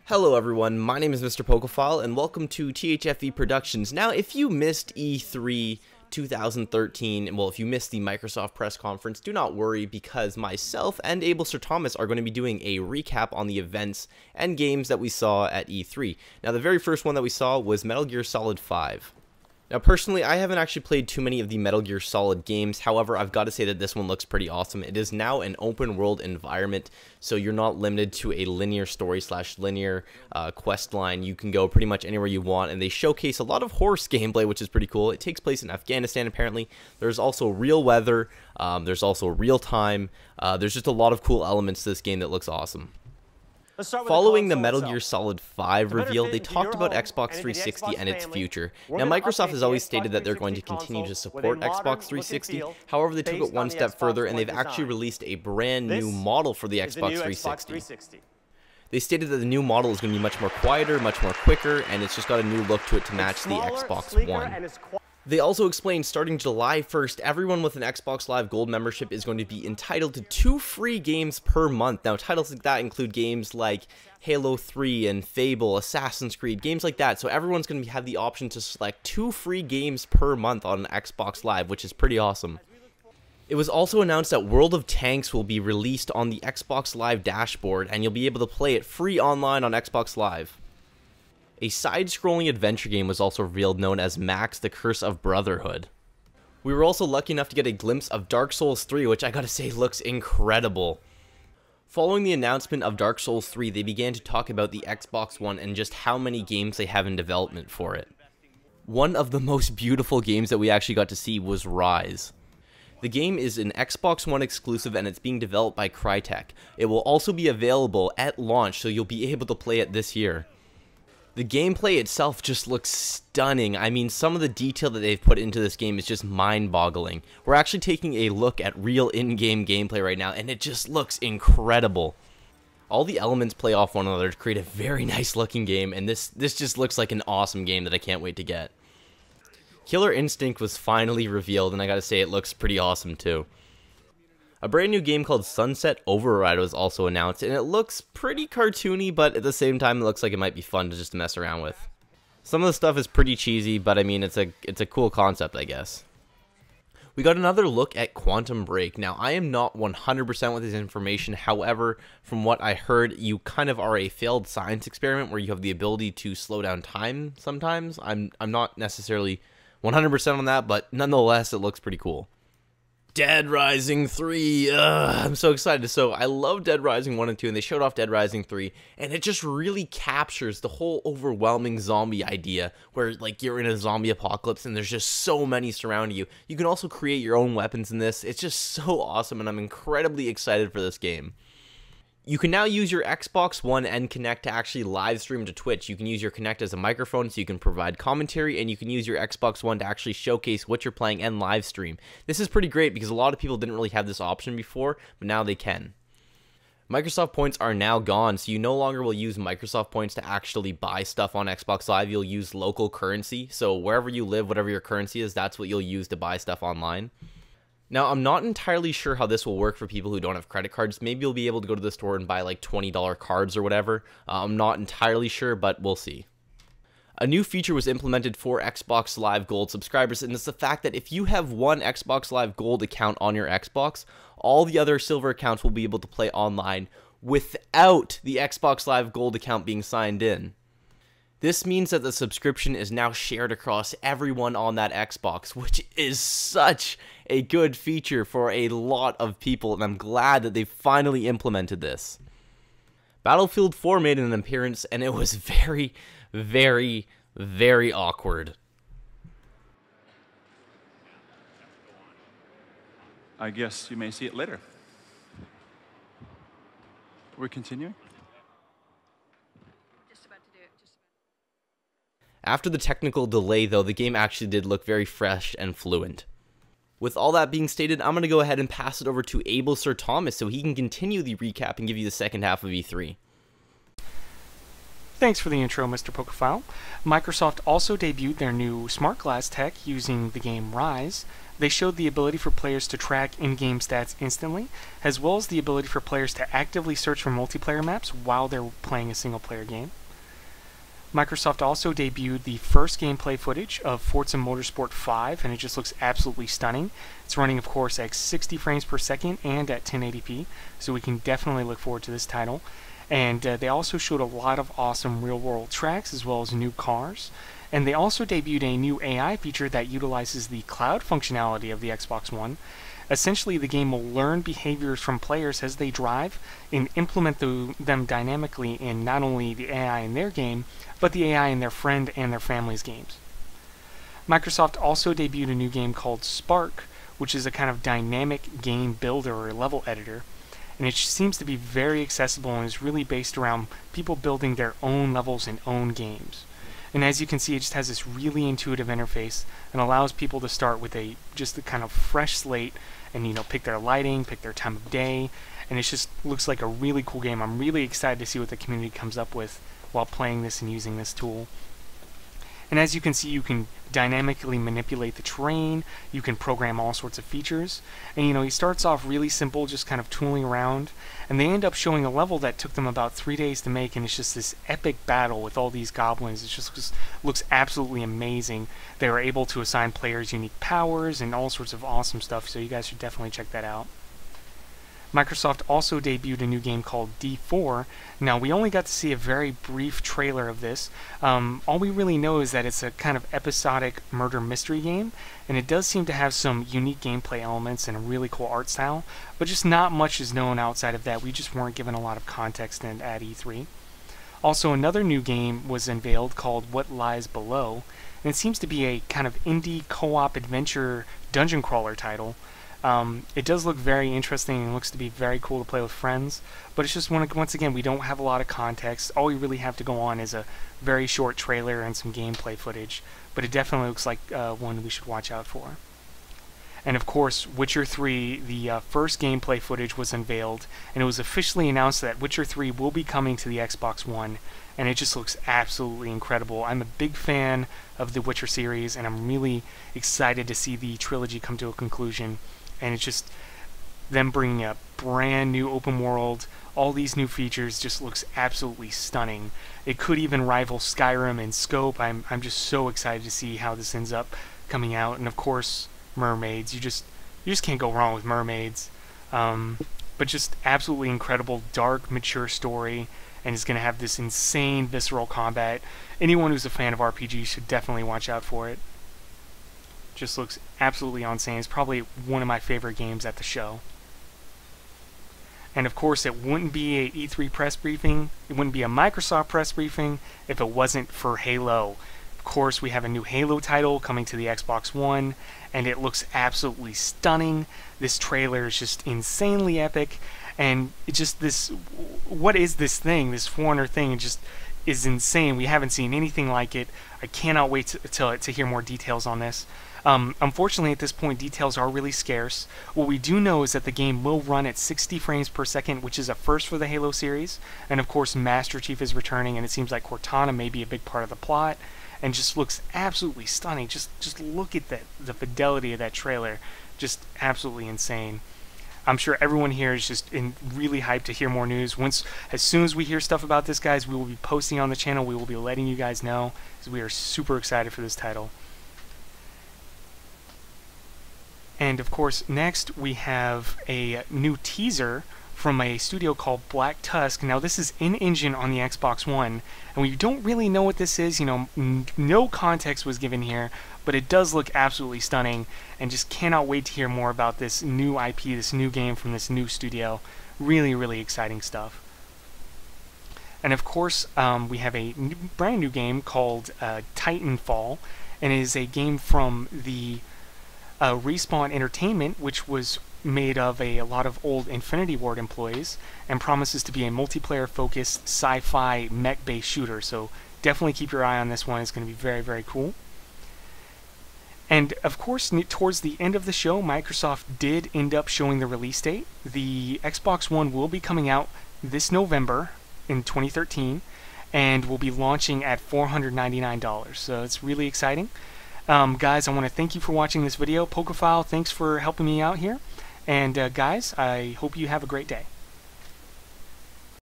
Hello everyone, my name is Mr. Pokephile and welcome to THFE Productions. Now, if you missed E3 2013, well, if you missed the Microsoft press conference, do not worry because myself and Ablesir Thomas are going to be doing a recap on the events and games that we saw at E3. Now, the very first one that we saw was Metal Gear Solid 5. Now, personally, I haven't actually played too many of the Metal Gear Solid games. However, I've got to say that this one looks pretty awesome. It is now an open world environment, so you're not limited to a linear story / linear quest line. You can go pretty much anywhere you want, and they showcase a lot of horse gameplay, which is pretty cool. It takes place in Afghanistan, apparently. There's also real weather. There's also real time. There's just a lot of cool elements to this game that looks awesome. Following the Metal Gear Solid 5 reveal, they talked about Xbox 360 and its future. Now, Microsoft has always stated that they're going to continue to support Xbox 360, however, they took it one step further and they've actually released a brand new model for the Xbox 360. They stated that the new model is going to be much more quieter, much more quicker, and it's just got a new look to it to match the Xbox One. They also explained starting July 1st, everyone with an Xbox Live Gold membership is going to be entitled to 2 free games per month. Now, titles like that include games like Halo 3 and Fable, Assassin's Creed, games like that. So everyone's going to have the option to select 2 free games per month on Xbox Live, which is pretty awesome. It was also announced that World of Tanks will be released on the Xbox Live dashboard, and you'll be able to play it free online on Xbox Live. A side-scrolling adventure game was also revealed known as Max: The Curse of Brotherhood. We were also lucky enough to get a glimpse of Dark Souls 3, which I gotta say looks incredible. Following the announcement of Dark Souls 3, they began to talk about the Xbox One and just how many games they have in development for it. One of the most beautiful games that we actually got to see was Ryse. The game is an Xbox One exclusive and it's being developed by Crytek. It will also be available at launch, so you'll be able to play it this year. The gameplay itself just looks stunning. I mean, some of the detail that they've put into this game is just mind-boggling. We're actually taking a look at real in-game gameplay right now, and it just looks incredible. All the elements play off one another to create a very nice-looking game, and this just looks like an awesome game that I can't wait to get. Killer Instinct was finally revealed, and I gotta say, it looks pretty awesome too. A brand new game called Sunset Override was also announced, and it looks pretty cartoony, but at the same time it looks like it might be fun to just mess around with. Some of the stuff is pretty cheesy, but I mean, it's a cool concept, I guess. We got another look at Quantum Break. Now, I am not 100% with this information, however, from what I heard, you kind of are a failed science experiment where you have the ability to slow down time sometimes. I'm not necessarily 100% on that, but nonetheless, it looks pretty cool. Dead Rising 3, I'm so excited. So I love Dead Rising 1 and 2, and they showed off Dead Rising 3, and it just really captures the whole overwhelming zombie idea, where like you're in a zombie apocalypse and there's just so many surrounding you. You can also create your own weapons in this. It's just so awesome, and I'm incredibly excited for this game. You can now use your Xbox One and Kinect to actually live stream to Twitch. You can use your Kinect as a microphone so you can provide commentary, and you can use your Xbox One to actually showcase what you're playing and live stream. This is pretty great because a lot of people didn't really have this option before, but now they can. Microsoft points are now gone, so you no longer will use Microsoft points to actually buy stuff on Xbox Live. You'll use local currency, so wherever you live, whatever your currency is, that's what you'll use to buy stuff online. Now, I'm not entirely sure how this will work for people who don't have credit cards. Maybe you'll be able to go to the store and buy like $20 cards or whatever. I'm not entirely sure, but we'll see. A new feature was implemented for Xbox Live Gold subscribers, and it's the fact that if you have one Xbox Live Gold account on your Xbox, all the other silver accounts will be able to play online without the Xbox Live Gold account being signed in. This means that the subscription is now shared across everyone on that Xbox, which is such a good feature for a lot of people, and I'm glad that they finally implemented this. Battlefield 4 made an appearance, and it was very, very, very awkward. I guess you may see it later. We're continuing? After the technical delay, though, the game actually did look very fresh and fluent. With all that being stated, I'm going to go ahead and pass it over to Ablesir Thomas so he can continue the recap and give you the second half of E3. Thanks for the intro, Mr. Pokephile. Microsoft also debuted their new smart glass tech using the game Ryse. They showed the ability for players to track in-game stats instantly, as well as the ability for players to actively search for multiplayer maps while they're playing a single-player game. Microsoft also debuted the first gameplay footage of Forza Motorsport 5, and it just looks absolutely stunning. It's running, of course, at 60 frames per second and at 1080p, so we can definitely look forward to this title. And they also showed a lot of awesome real-world tracks as well as new cars. And they also debuted a new AI feature that utilizes the cloud functionality of the Xbox One. Essentially, the game will learn behaviors from players as they drive and implement them dynamically in not only the AI in their game, but the AI in their friend and their family's games. Microsoft also debuted a new game called Spark, which is a kind of dynamic game builder or level editor. And it seems to be very accessible and is really based around people building their own levels and own games. And as you can see, it just has this really intuitive interface and allows people to start with just a kind of fresh slate and pick their lighting, pick their time of day, and it just looks like a really cool game. I'm really excited to see what the community comes up with while playing this and using this tool. And as you can see, you can dynamically manipulate the terrain, you can program all sorts of features, and he starts off really simple, just kind of tooling around, and they end up showing a level that took them about 3 days to make, and it's just this epic battle with all these goblins. It just looks absolutely amazing. They were able to assign players unique powers and all sorts of awesome stuff, so you guys should definitely check that out. Microsoft also debuted a new game called D4. Now, we only got to see a very brief trailer of this. All we really know is that it's a kind of episodic murder mystery game, and it does seem to have some unique gameplay elements and a really cool art style, but just not much is known outside of that. We just weren't given a lot of context at E3. Also, another new game was unveiled called What Lies Below, and it seems to be a kind of indie co-op adventure dungeon crawler title. It does look very interesting and looks to be very cool to play with friends, but it's just once again, we don't have a lot of context. All we really have to go on is a very short trailer and some gameplay footage, but it definitely looks like one we should watch out for. And of course, Witcher 3, the first gameplay footage was unveiled, and it was officially announced that Witcher 3 will be coming to the Xbox One, and it just looks absolutely incredible. I'm a big fan of the Witcher series, and I'm really excited to see the trilogy come to a conclusion. And it's just them bringing a brand new open world, all these new features, just looks absolutely stunning. It could even rival Skyrim in scope. I'm just so excited to see how this ends up coming out. And of course, mermaids. You just can't go wrong with mermaids. But just absolutely incredible, dark, mature story, and it's going to have this insane visceral combat. Anyone who's a fan of RPGs should definitely watch out for it. Just looks absolutely insane. It's probably one of my favorite games at the show. And of course, it wouldn't be a E3 press briefing, it wouldn't be a Microsoft press briefing if it wasn't for Halo. Of course, we have a new Halo title coming to the Xbox One, and it looks absolutely stunning. This trailer is just insanely epic, and it just what is this thing, this foreigner thing? It just is insane. We haven't seen anything like it. I cannot wait to hear more details on this. Unfortunately, at this point, details are really scarce. What we do know is that the game will run at 60 frames per second, which is a first for the Halo series. And of course, Master Chief is returning, and it seems like Cortana may be a big part of the plot, and just looks absolutely stunning. Just look at the fidelity of that trailer. Just absolutely insane. I'm sure everyone here is just really hyped to hear more news. As soon as we hear stuff about this, guys, we will be posting on the channel. We will be letting you guys know, because we are super excited for this title. And of course, next we have a new teaser from a studio called Black Tusk. Now, this is in-engine on the Xbox One, and we don't really know what this is. No context was given here, but it does look absolutely stunning, and just cannot wait to hear more about this new IP, this new game from this new studio. Really, really exciting stuff. And of course, we have a brand new game called Titanfall, and it is a game from the Respawn Entertainment, which was made of a lot of old Infinity Ward employees, and promises to be a multiplayer-focused sci-fi mech-based shooter. So definitely keep your eye on this one. It's going to be very, very cool. And of course, towards the end of the show, Microsoft did end up showing the release date. The Xbox One will be coming out this November in 2013, and will be launching at $499. So it's really exciting. Guys, I want to thank you for watching this video. Pokephile, thanks for helping me out here. And guys, I hope you have a great day.